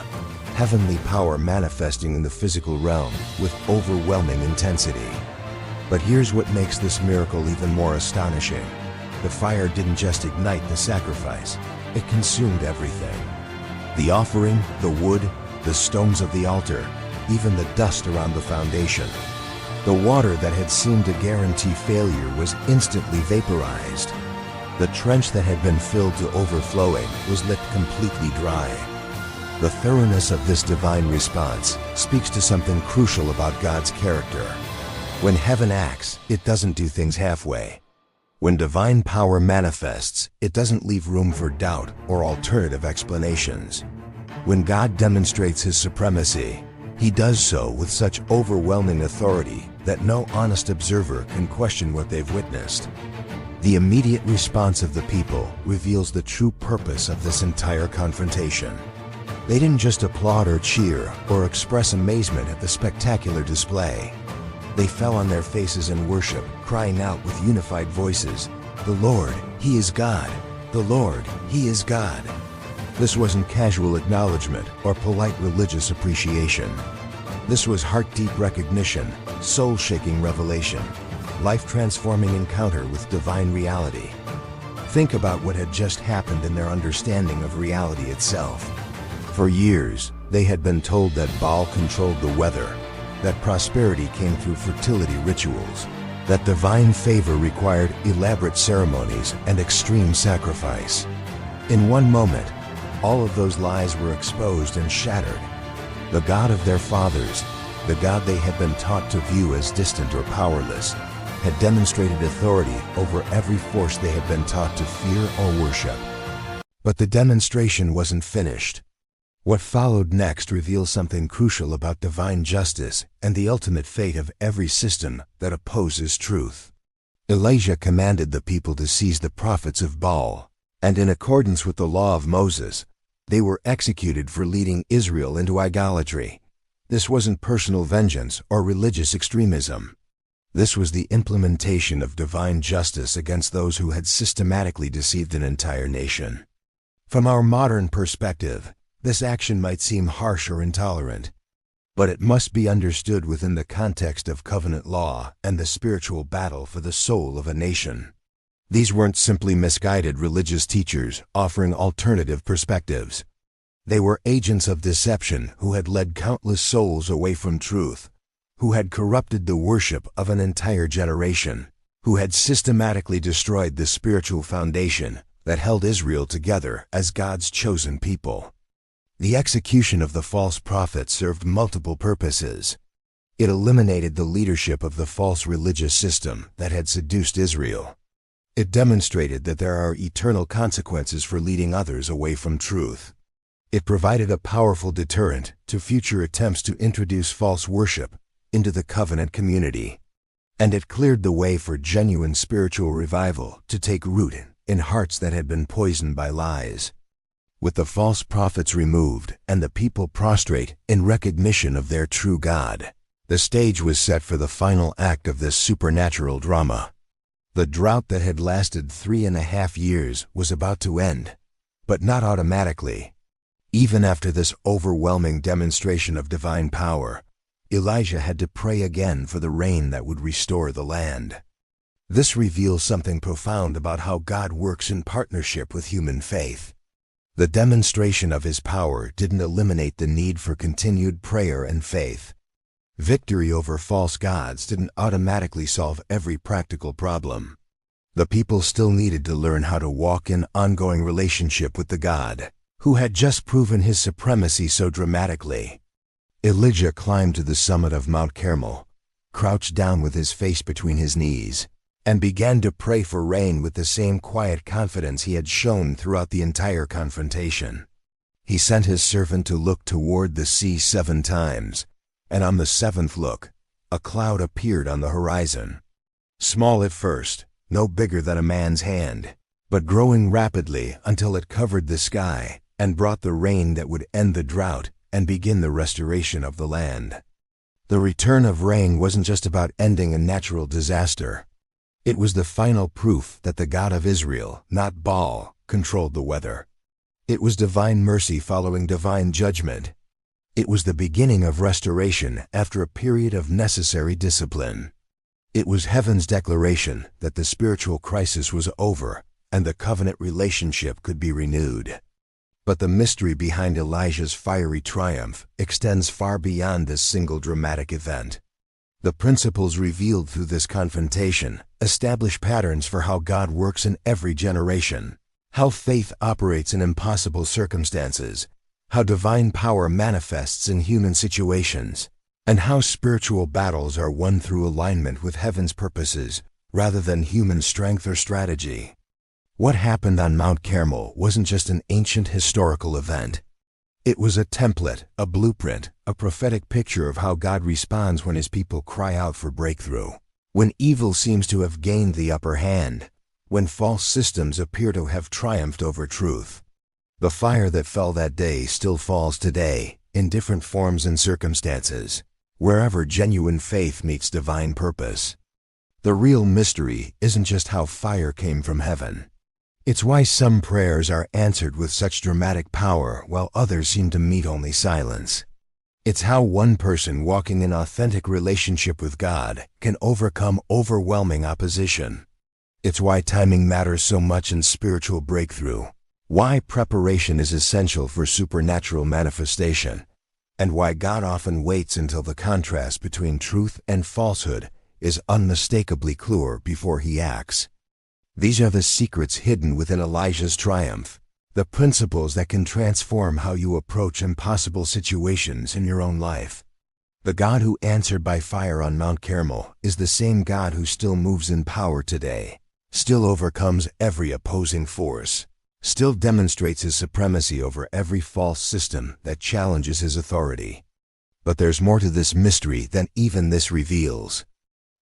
heavenly power manifesting in the physical realm with overwhelming intensity. But here's what makes this miracle even more astonishing. The fire didn't just ignite the sacrifice, it consumed everything. The offering, the wood, the stones of the altar, even the dust around the foundation. The water that had seemed to guarantee failure was instantly vaporized. The trench that had been filled to overflowing was licked completely dry. The thoroughness of this divine response speaks to something crucial about God's character. When heaven acts, it doesn't do things halfway. When divine power manifests, it doesn't leave room for doubt or alternative explanations. When God demonstrates his supremacy, he does so with such overwhelming authority that no honest observer can question what they've witnessed. The immediate response of the people reveals the true purpose of this entire confrontation. They didn't just applaud or cheer or express amazement at the spectacular display. They fell on their faces in worship, crying out with unified voices, "The Lord, He is God! The Lord, He is God!" This wasn't casual acknowledgement or polite religious appreciation. This was heart-deep recognition, soul-shaking revelation, life-transforming encounter with divine reality. Think about what had just happened in their understanding of reality itself. For years, they had been told that Baal controlled the weather, that prosperity came through fertility rituals, that divine favor required elaborate ceremonies and extreme sacrifice. In one moment, all of those lies were exposed and shattered. The God of their fathers, the God they had been taught to view as distant or powerless, had demonstrated authority over every force they had been taught to fear or worship. But the demonstration wasn't finished. What followed next reveals something crucial about divine justice and the ultimate fate of every system that opposes truth. Elijah commanded the people to seize the prophets of Baal, and in accordance with the law of Moses, they were executed for leading Israel into idolatry. This wasn't personal vengeance or religious extremism. This was the implementation of divine justice against those who had systematically deceived an entire nation. From our modern perspective, this action might seem harsh or intolerant, but it must be understood within the context of covenant law and the spiritual battle for the soul of a nation. These weren't simply misguided religious teachers offering alternative perspectives. They were agents of deception who had led countless souls away from truth, who had corrupted the worship of an entire generation, who had systematically destroyed the spiritual foundation that held Israel together as God's chosen people. The execution of the false prophets served multiple purposes. It eliminated the leadership of the false religious system that had seduced Israel. It demonstrated that there are eternal consequences for leading others away from truth. It provided a powerful deterrent to future attempts to introduce false worship into the covenant community. And it cleared the way for genuine spiritual revival to take root in hearts that had been poisoned by lies. With the false prophets removed and the people prostrate in recognition of their true God, the stage was set for the final act of this supernatural drama. The drought that had lasted 3.5 years was about to end, but not automatically. Even after this overwhelming demonstration of divine power, Elijah had to pray again for the rain that would restore the land. This reveals something profound about how God works in partnership with human faith. The demonstration of his power didn't eliminate the need for continued prayer and faith. Victory over false gods didn't automatically solve every practical problem. The people still needed to learn how to walk in ongoing relationship with the God who had just proven his supremacy so dramatically. Elijah climbed to the summit of Mount Carmel, crouched down with his face between his knees, and began to pray for rain with the same quiet confidence he had shown throughout the entire confrontation. He sent his servant to look toward the sea 7 times, and on the 7th look, a cloud appeared on the horizon. Small at first, no bigger than a man's hand, but growing rapidly until it covered the sky and brought the rain that would end the drought and begin the restoration of the land. The return of rain wasn't just about ending a natural disaster. It was the final proof that the God of Israel, not Baal, controlled the weather. It was divine mercy following divine judgment. It was the beginning of restoration after a period of necessary discipline. It was heaven's declaration that the spiritual crisis was over and the covenant relationship could be renewed. But the mystery behind Elijah's fiery triumph extends far beyond this single dramatic event. The principles revealed through this confrontation establish patterns for how God works in every generation, how faith operates in impossible circumstances, how divine power manifests in human situations, and how spiritual battles are won through alignment with heaven's purposes rather than human strength or strategy. What happened on Mount Carmel wasn't just an ancient historical event. It was a template, a blueprint, a prophetic picture of how God responds when his people cry out for breakthrough. When evil seems to have gained the upper hand, when false systems appear to have triumphed over truth. The fire that fell that day still falls today, in different forms and circumstances, wherever genuine faith meets divine purpose. The real mystery isn't just how fire came from heaven. It's why some prayers are answered with such dramatic power while others seem to meet only silence. It's how one person walking in authentic relationship with God can overcome overwhelming opposition. It's why timing matters so much in spiritual breakthrough, why preparation is essential for supernatural manifestation, and why God often waits until the contrast between truth and falsehood is unmistakably clear before he acts. These are the secrets hidden within Elijah's triumph, the principles that can transform how you approach impossible situations in your own life. The God who answered by fire on Mount Carmel is the same God who still moves in power today, still overcomes every opposing force, still demonstrates his supremacy over every false system that challenges his authority. But there's more to this mystery than even this reveals.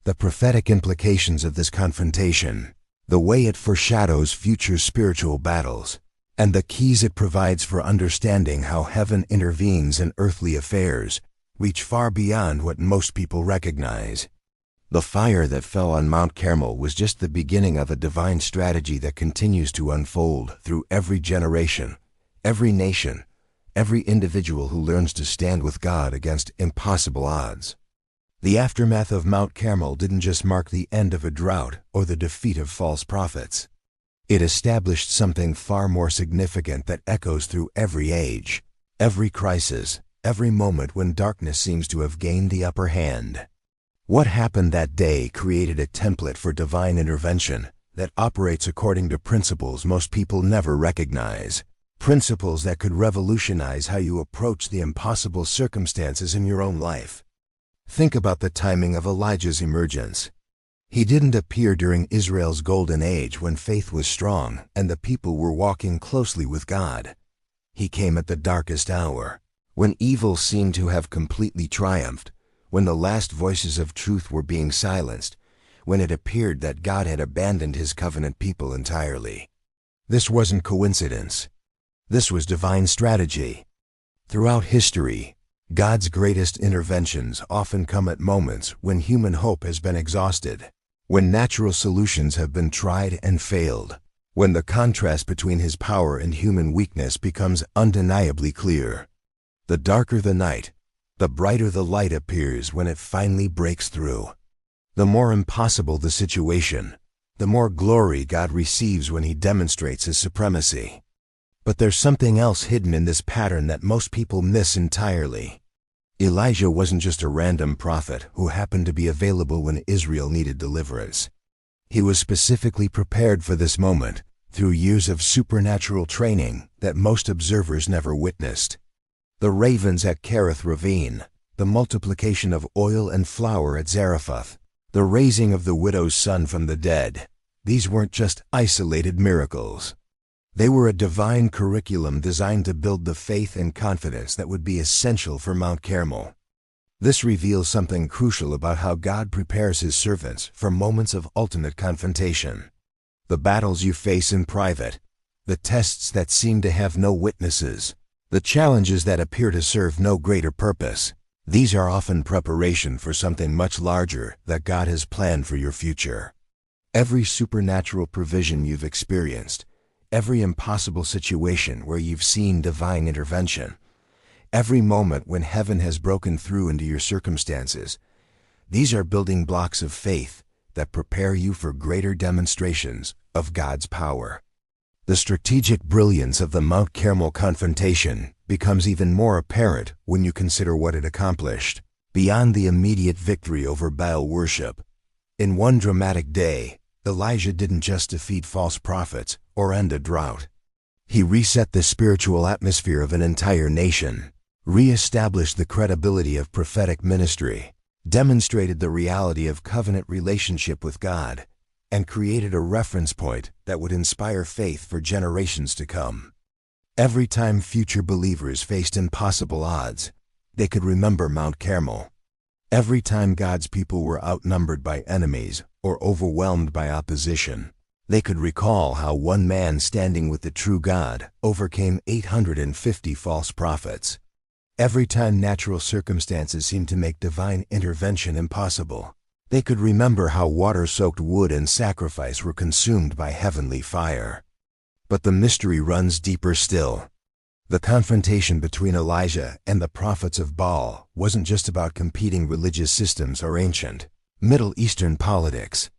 The prophetic implications of this confrontation, the way it foreshadows future spiritual battles, and the keys it provides for understanding how heaven intervenes in earthly affairs, reach far beyond what most people recognize. The fire that fell on Mount Carmel was just the beginning of a divine strategy that continues to unfold through every generation, every nation, every individual who learns to stand with God against impossible odds. The aftermath of Mount Carmel didn't just mark the end of a drought or the defeat of false prophets. It established something far more significant that echoes through every age, every crisis, every moment when darkness seems to have gained the upper hand. What happened that day created a template for divine intervention that operates according to principles most people never recognize, principles that could revolutionize how you approach the impossible circumstances in your own life. Think about the timing of Elijah's emergence. He didn't appear during Israel's golden age when faith was strong and the people were walking closely with God. He came at the darkest hour, when evil seemed to have completely triumphed, when the last voices of truth were being silenced, when it appeared that God had abandoned his covenant people entirely. This wasn't coincidence. This was divine strategy. Throughout history, God's greatest interventions often come at moments when human hope has been exhausted, when natural solutions have been tried and failed, when the contrast between his power and human weakness becomes undeniably clear. The darker the night, the brighter the light appears when it finally breaks through. The more impossible the situation, the more glory God receives when he demonstrates his supremacy. But there's something else hidden in this pattern that most people miss entirely. Elijah wasn't just a random prophet who happened to be available when Israel needed deliverance. He was specifically prepared for this moment through years of supernatural training that most observers never witnessed. The ravens at Kerith Ravine, the multiplication of oil and flour at Zarephath, the raising of the widow's son from the dead, these weren't just isolated miracles. They were a divine curriculum designed to build the faith and confidence that would be essential for Mount Carmel. This reveals something crucial about how God prepares his servants for moments of ultimate confrontation. The battles you face in private, the tests that seem to have no witnesses, the challenges that appear to serve no greater purpose, these are often preparation for something much larger that God has planned for your future. Every supernatural provision you've experienced, every impossible situation where you've seen divine intervention, every moment when heaven has broken through into your circumstances, these are building blocks of faith that prepare you for greater demonstrations of God's power. The strategic brilliance of the Mount Carmel confrontation becomes even more apparent when you consider what it accomplished. Beyond the immediate victory over Baal worship, in one dramatic day, Elijah didn't just defeat false prophets or end a drought. He reset the spiritual atmosphere of an entire nation, re-established the credibility of prophetic ministry, demonstrated the reality of covenant relationship with God, and created a reference point that would inspire faith for generations to come. Every time future believers faced impossible odds, they could remember Mount Carmel. Every time God's people were outnumbered by enemies or overwhelmed by opposition, they could recall how one man standing with the true God overcame 850 false prophets. Every time natural circumstances seemed to make divine intervention impossible, they could remember how water-soaked wood and sacrifice were consumed by heavenly fire. But the mystery runs deeper still. The confrontation between Elijah and the prophets of Baal wasn't just about competing religious systems or ancient Middle Eastern politics.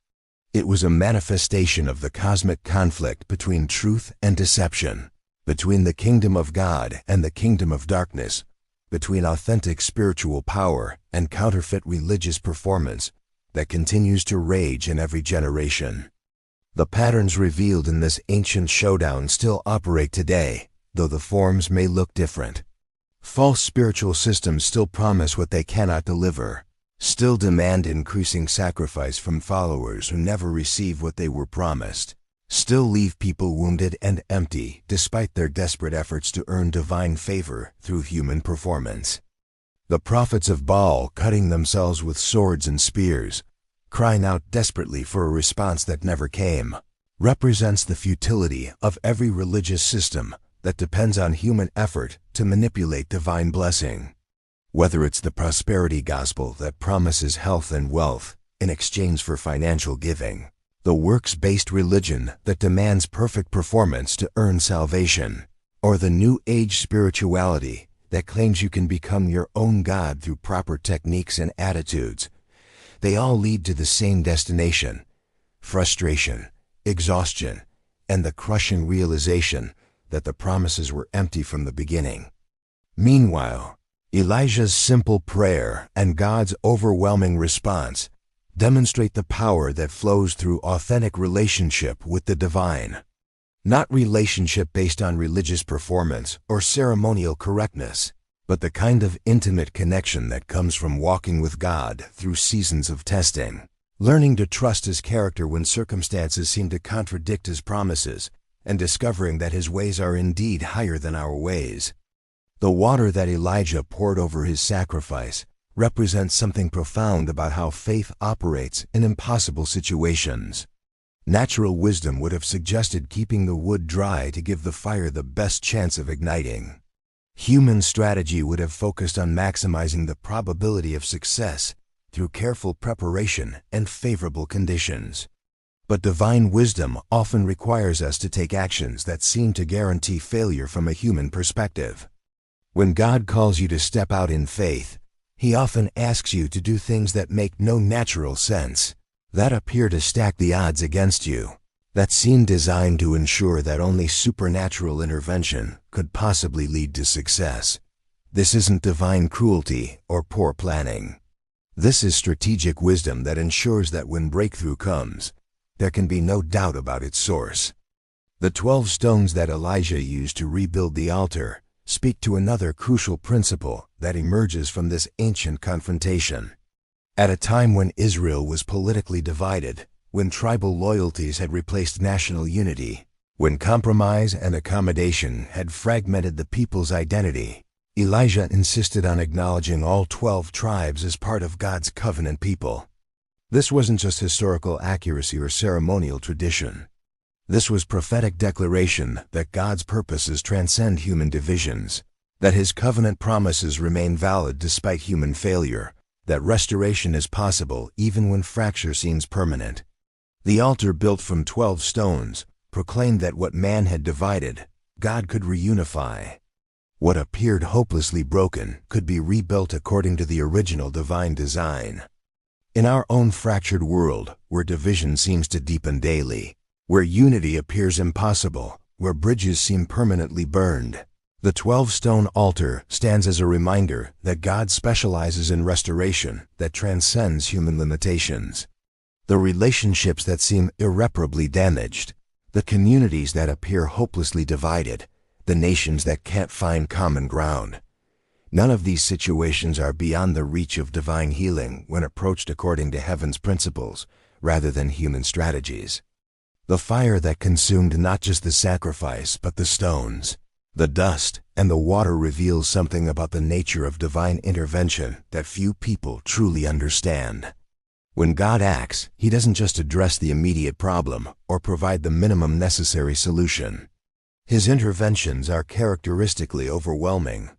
It was a manifestation of the cosmic conflict between truth and deception, between the kingdom of God and the kingdom of darkness, between authentic spiritual power and counterfeit religious performance that continues to rage in every generation. The patterns revealed in this ancient showdown still operate today, though the forms may look different. False spiritual systems still promise what they cannot deliver, still demand increasing sacrifice from followers who never receive what they were promised, still leave people wounded and empty despite their desperate efforts to earn divine favor through human performance. The prophets of Baal cutting themselves with swords and spears, crying out desperately for a response that never came, represents the futility of every religious system that depends on human effort to manipulate divine blessing. Whether it's the prosperity gospel that promises health and wealth in exchange for financial giving, the works-based religion that demands perfect performance to earn salvation, or the New Age spirituality that claims you can become your own God through proper techniques and attitudes, they all lead to the same destination: frustration, exhaustion, and the crushing realization that the promises were empty from the beginning. Meanwhile, Elijah's simple prayer and God's overwhelming response demonstrate the power that flows through authentic relationship with the divine. Not relationship based on religious performance or ceremonial correctness, but the kind of intimate connection that comes from walking with God through seasons of testing, learning to trust His character when circumstances seem to contradict His promises, and discovering that His ways are indeed higher than our ways. The water that Elijah poured over his sacrifice represents something profound about how faith operates in impossible situations. Natural wisdom would have suggested keeping the wood dry to give the fire the best chance of igniting. Human strategy would have focused on maximizing the probability of success through careful preparation and favorable conditions. But divine wisdom often requires us to take actions that seem to guarantee failure from a human perspective. When God calls you to step out in faith, He often asks you to do things that make no natural sense, that appear to stack the odds against you, that seem designed to ensure that only supernatural intervention could possibly lead to success. This isn't divine cruelty or poor planning. This is strategic wisdom that ensures that when breakthrough comes, there can be no doubt about its source. The 12 stones that Elijah used to rebuild the altar speak to another crucial principle that emerges from this ancient confrontation. At a time when Israel was politically divided, when tribal loyalties had replaced national unity, when compromise and accommodation had fragmented the people's identity, Elijah insisted on acknowledging all 12 tribes as part of God's covenant people. This wasn't just historical accuracy or ceremonial tradition. This was prophetic declaration that God's purposes transcend human divisions, that His covenant promises remain valid despite human failure, that restoration is possible even when fracture seems permanent. The altar, built from 12 stones, proclaimed that what man had divided, God could reunify. What appeared hopelessly broken could be rebuilt according to the original divine design. In our own fractured world, where division seems to deepen daily, where unity appears impossible, where bridges seem permanently burned, the 12-stone altar stands as a reminder that God specializes in restoration that transcends human limitations. The relationships that seem irreparably damaged, the communities that appear hopelessly divided, the nations that can't find common ground. None of these situations are beyond the reach of divine healing when approached according to heaven's principles rather than human strategies. The fire that consumed not just the sacrifice but the stones, the dust, and the water reveals something about the nature of divine intervention that few people truly understand. When God acts, He doesn't just address the immediate problem or provide the minimum necessary solution. His interventions are characteristically overwhelming,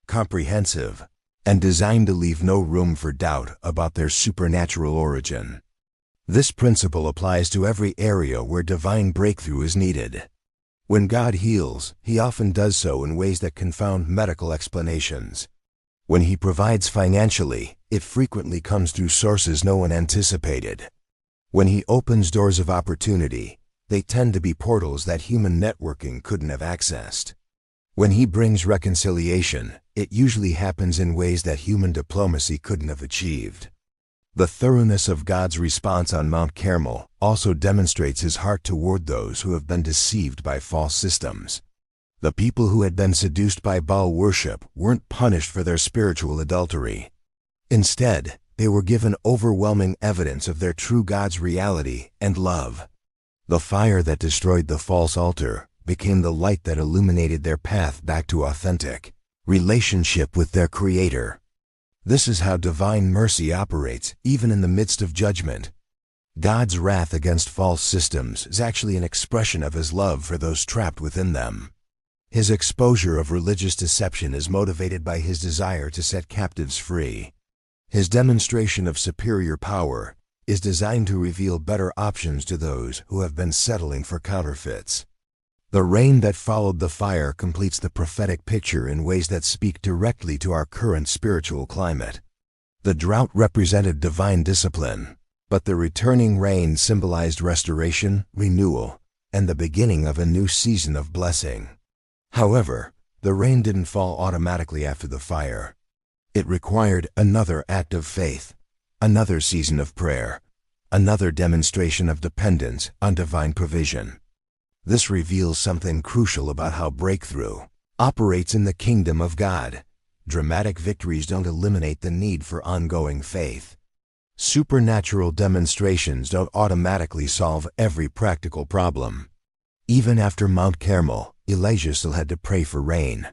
comprehensive, and designed to leave no room for doubt about their supernatural origin. This principle applies to every area where divine breakthrough is needed. When God heals, He often does so in ways that confound medical explanations. When He provides financially, it frequently comes through sources no one anticipated. When He opens doors of opportunity, they tend to be portals that human networking couldn't have accessed. When He brings reconciliation, it usually happens in ways that human diplomacy couldn't have achieved. The thoroughness of God's response on Mount Carmel also demonstrates His heart toward those who have been deceived by false systems. The people who had been seduced by Baal worship weren't punished for their spiritual adultery. Instead, they were given overwhelming evidence of their true God's reality and love. The fire that destroyed the false altar became the light that illuminated their path back to authentic relationship with their Creator. This is how divine mercy operates, even in the midst of judgment. God's wrath against false systems is actually an expression of His love for those trapped within them. His exposure of religious deception is motivated by His desire to set captives free. His demonstration of superior power is designed to reveal better options to those who have been settling for counterfeits. The rain that followed the fire completes the prophetic picture in ways that speak directly to our current spiritual climate. The drought represented divine discipline, but the returning rain symbolized restoration, renewal, and the beginning of a new season of blessing. However, the rain didn't fall automatically after the fire. It required another act of faith, another season of prayer, another demonstration of dependence on divine provision. This reveals something crucial about how breakthrough operates in the kingdom of God. Dramatic victories don't eliminate the need for ongoing faith. Supernatural demonstrations don't automatically solve every practical problem. Even after Mount Carmel, Elijah still had to pray for rain.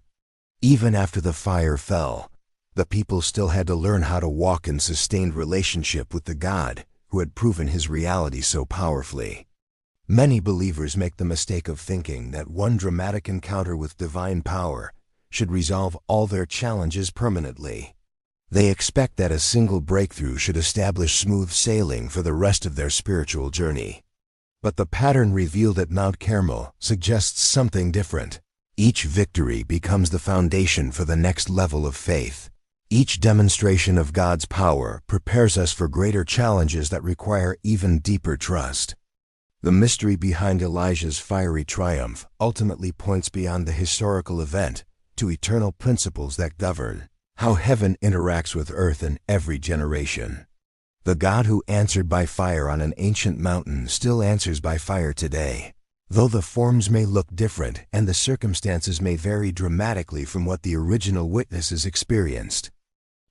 Even after the fire fell, the people still had to learn how to walk in sustained relationship with the God who had proven His reality so powerfully. Many believers make the mistake of thinking that one dramatic encounter with divine power should resolve all their challenges permanently. They expect that a single breakthrough should establish smooth sailing for the rest of their spiritual journey. But the pattern revealed at Mount Carmel suggests something different. Each victory becomes the foundation for the next level of faith. Each demonstration of God's power prepares us for greater challenges that require even deeper trust. The mystery behind Elijah's fiery triumph ultimately points beyond the historical event to eternal principles that govern how heaven interacts with earth in every generation. The God who answered by fire on an ancient mountain still answers by fire today, though the forms may look different and the circumstances may vary dramatically from what the original witnesses experienced.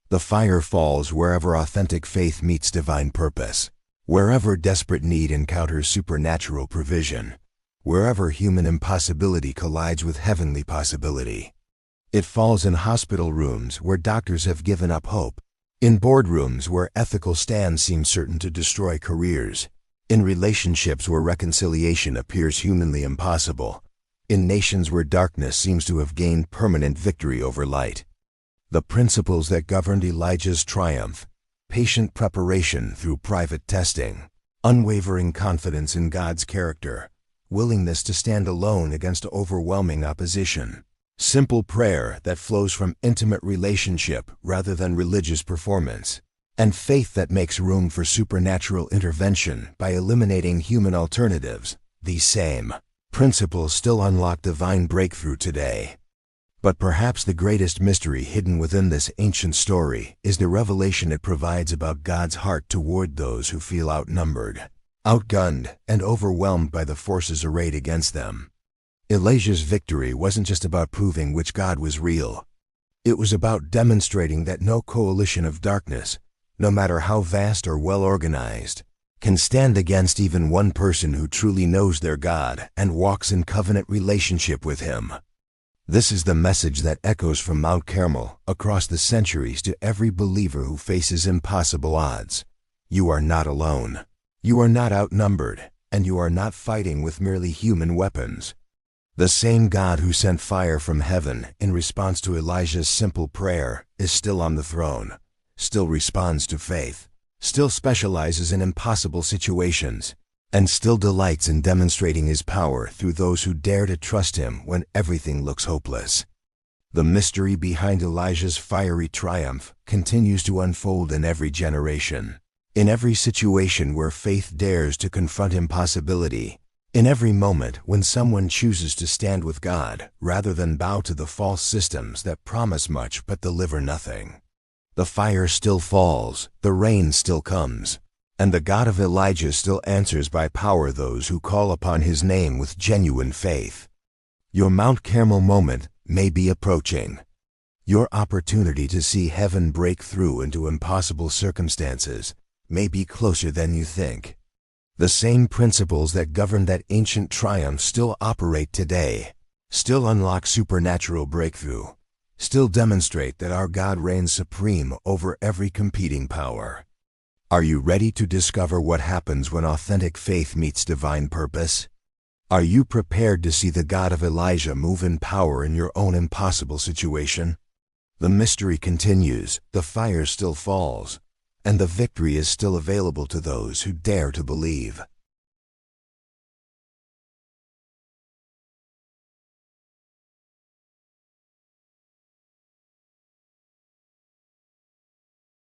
The fire falls wherever authentic faith meets divine purpose, wherever desperate need encounters supernatural provision, wherever human impossibility collides with heavenly possibility. It falls in hospital rooms where doctors have given up hope, in boardrooms where ethical stands seem certain to destroy careers, in relationships where reconciliation appears humanly impossible, in nations where darkness seems to have gained permanent victory over light. The principles that governed Elijah's triumph: patient preparation through private testing, unwavering confidence in God's character, willingness to stand alone against overwhelming opposition, simple prayer that flows from intimate relationship rather than religious performance, and faith that makes room for supernatural intervention by eliminating human alternatives. These same principles still unlock divine breakthrough today. But perhaps the greatest mystery hidden within this ancient story is the revelation it provides about God's heart toward those who feel outnumbered, outgunned, and overwhelmed by the forces arrayed against them. Elijah's victory wasn't just about proving which God was real. It was about demonstrating that no coalition of darkness, no matter how vast or well organized, can stand against even one person who truly knows their God and walks in covenant relationship with Him. This is the message that echoes from Mount Carmel across the centuries to every believer who faces impossible odds. You are not alone. You are not outnumbered, and you are not fighting with merely human weapons. The same God who sent fire from heaven in response to Elijah's simple prayer is still on the throne, still responds to faith, still specializes in impossible situations, and still delights in demonstrating his power through those who dare to trust him when everything looks hopeless. The mystery behind Elijah's fiery triumph continues to unfold in every generation. In every situation where faith dares to confront impossibility, in every moment when someone chooses to stand with God rather than bow to the false systems that promise much but deliver nothing. The fire still falls, the rain still comes, and the God of Elijah still answers by power those who call upon his name with genuine faith. Your Mount Carmel moment may be approaching. Your opportunity to see heaven break through into impossible circumstances may be closer than you think. The same principles that governed that ancient triumph still operate today, still unlock supernatural breakthrough, still demonstrate that our God reigns supreme over every competing power. Are you ready to discover what happens when authentic faith meets divine purpose? Are you prepared to see the God of Elijah move in power in your own impossible situation? The mystery continues, the fire still falls, and the victory is still available to those who dare to believe.